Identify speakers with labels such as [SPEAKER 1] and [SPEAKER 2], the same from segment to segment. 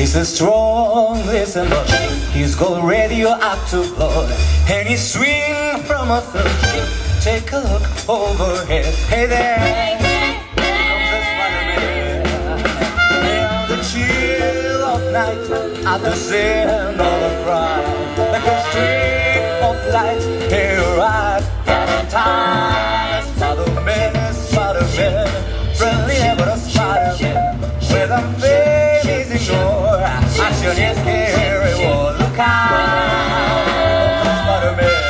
[SPEAKER 1] He's a strong listener. He's got radioactive blood, and he swing from a third. Take a look overhead. Hey there, comes the Spider-Man. The chill of night at the center of a crime, like a streak of light. Hey, right, just in time. Spider-Man, Spider-Man, friendly ever a Spider-Man. With a face ignored, action is scary. Well, look out, Spider-Man.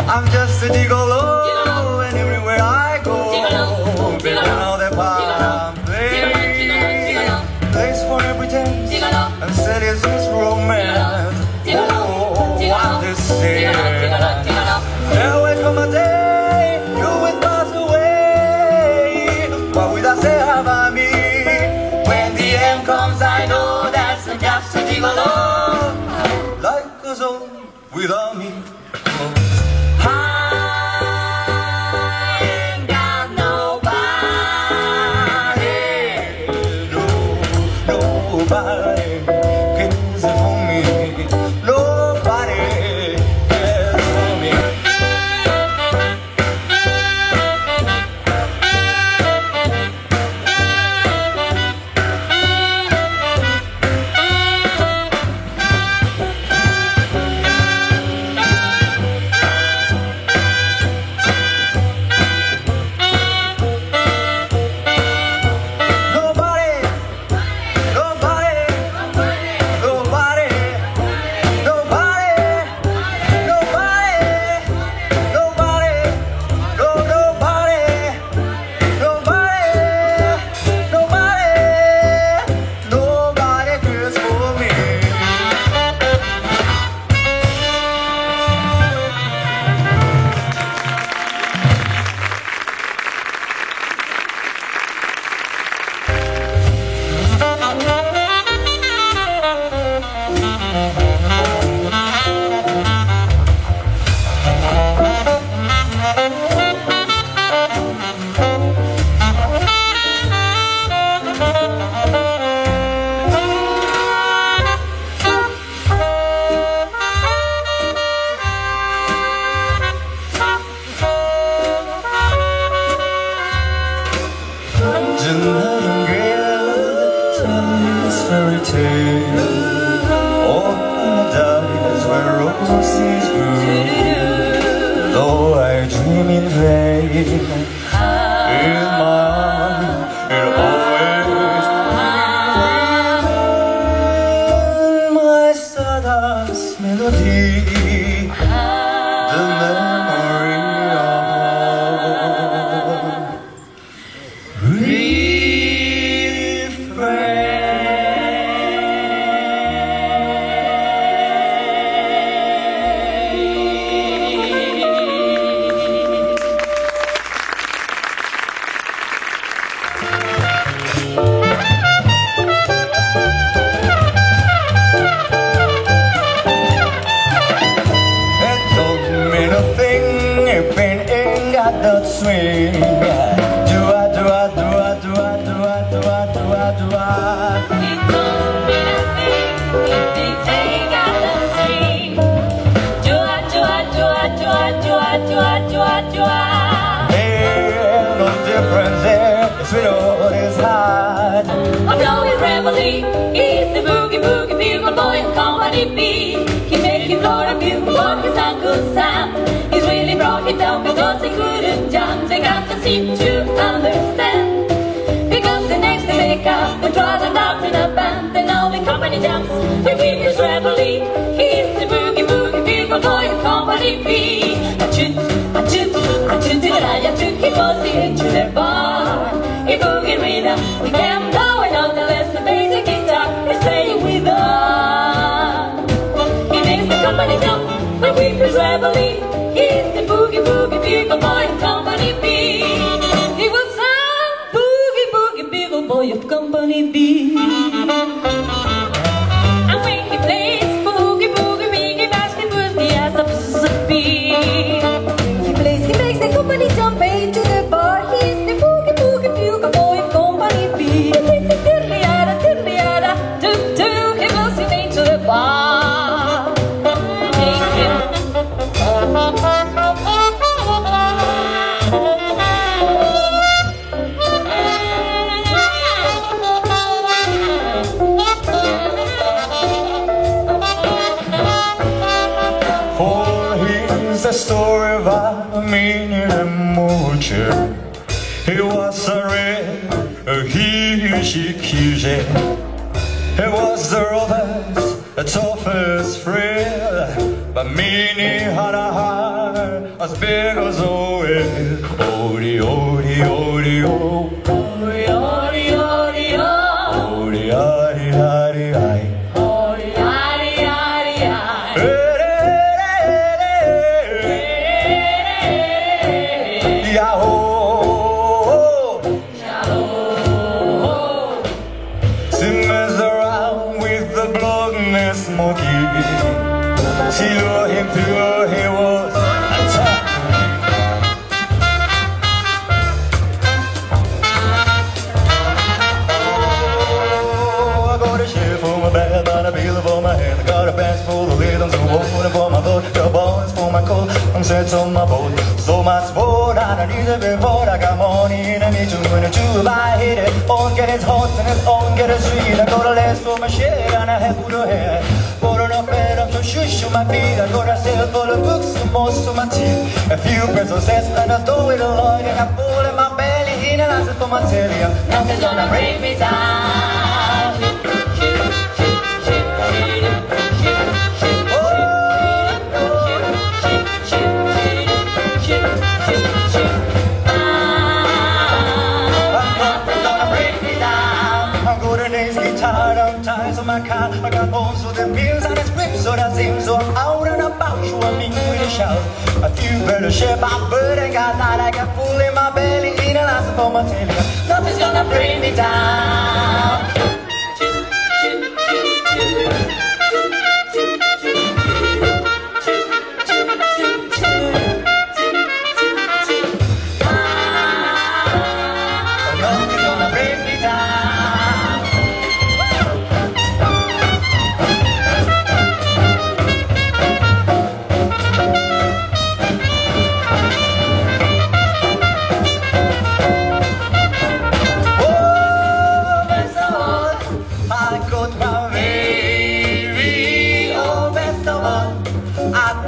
[SPEAKER 1] I'm just a gigolo, and everywhere I go, people know that I'm place for every taste, and citizens romance. Oh, I'm just saying, there will come a day you will pass away. What would I say about me? When the end comes, I know that's just a gigolo. Life goes on without me. Nobody cares for me. Nobody cares for me. Fairy tale, all dies where roses grew. Though I dream in vain, in my arms it always remains my stardust melody, the memory of refrain. That swing, do I, do I, do I, do I, do I, do I, do I, do I.
[SPEAKER 2] It don't mean a thing if it ain't got that swing. Do I, do I, do I, do I, do I, do I, do I, do I.
[SPEAKER 1] Ain't no difference there, it's real, it's hard.
[SPEAKER 2] I'm blowing reveille, he's the boogie boogie bugle boy and company B. He make him blow a bugle for his Uncle Sam. He's really brought it down because he couldn't jump. They got to seem to understand, because the next they make up and try them out in a band. And now the company jumps with his reveille. He's the boogie boogie bugle boy and company B. A-chut, a-chut, a-chut, a-chut, he was into their bar. In boogie rhythm, we can blow it out unless the basic guitar is playing with us. He makes the company jump with his reveille. He's the company be. And when he plays boogie boogie wiggy basket was the ass up the beat. He makes the company jump into the bar. He's the boogie boogie bugle boy of company B. Tiddly-yada, tiddly-yada, do-do. He blows him into the bar. Take him.
[SPEAKER 1] The story of a meaning emotion. It was a real huge accusation. It was the roughest, the toughest thrill. But meaning had a heart as big as a whale. Odie, odie, odie, oh.
[SPEAKER 2] Odie, odie, odie, oh.
[SPEAKER 1] Odie, odie, odie, odie.
[SPEAKER 2] Odie, odie, odie, odie.
[SPEAKER 1] Yahoo! Simmers around with the bloodless monkey. She lured him through, he was attacked. Oh, I got a shit for my bed, and a bill for my head. I got a pants full of rhythms and water for my throat. Got bones for my coat, I'm set on my boat. So much sport, and I need it before I got money in a me too. When a tube I hit it, all get it hot and it all get it sweet. I got a lens for my shit, and I have put a hair. Got enough bed, I'm so shush on my feet. I got a sale full of books and most of my teeth. A few pesos less, and I do it a lot. And I pull in my belly, in and I said for my telly.
[SPEAKER 2] Nothing's gonna break me down.
[SPEAKER 1] So my car, I got bones for the bills and it's grips, so that seems so I'm out and about, so I mean with a shout. A few better shit, my bird ain't got that. I got full in my belly, eating lots of for my tail.
[SPEAKER 2] Nothing's gonna bring me down.
[SPEAKER 1] Nothing's gonna bring me down.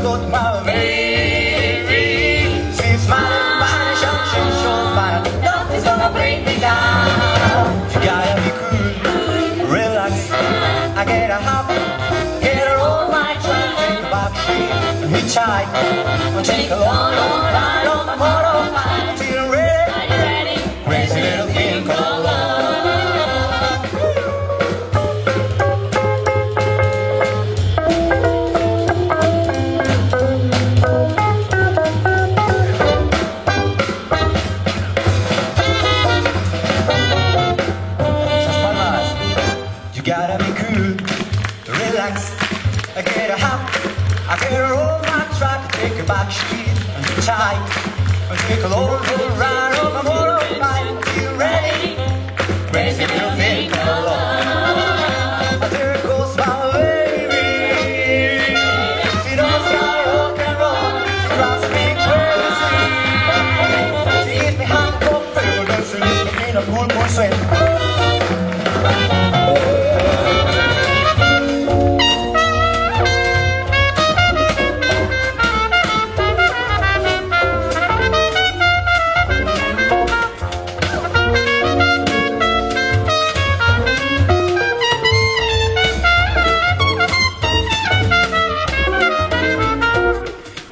[SPEAKER 1] Got my baby, she's smiling, fine, she's so fine.
[SPEAKER 2] Nothing's gonna bring me down.
[SPEAKER 1] You gotta be cool, relax. I get a hop, get her all my time. Take the back street, hitchhike, take a long, long ride on my motorbike. Until you're ready,
[SPEAKER 2] Are you ready?
[SPEAKER 1] crazy little thing called love. Gotta be cool, relax. I get a hop, I get her on my track, take a back street and hitchhike, and take a long ride on my motorbike. Feel ready, crazy little thing called love. There goes my baby. She knows how to rock and roll. She drives me crazy. She gives me hardcore flavor, dancing with me in a full moon swing.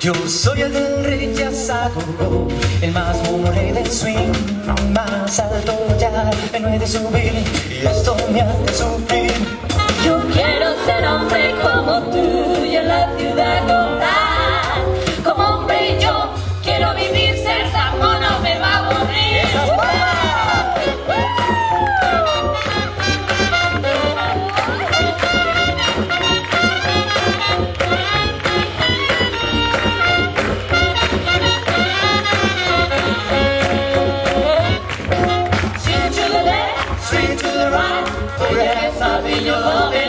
[SPEAKER 1] Yo soy el del rechazado, el más rey del swing, más alto ya me no he de subir y esto me hace sufrir.
[SPEAKER 2] Yo quiero ser hombre como tú y en la ciudad condal. Como hombre yo quiero vivir, ser tan mono me va a aburrir.
[SPEAKER 1] ¡Esas palmas!
[SPEAKER 2] in your loving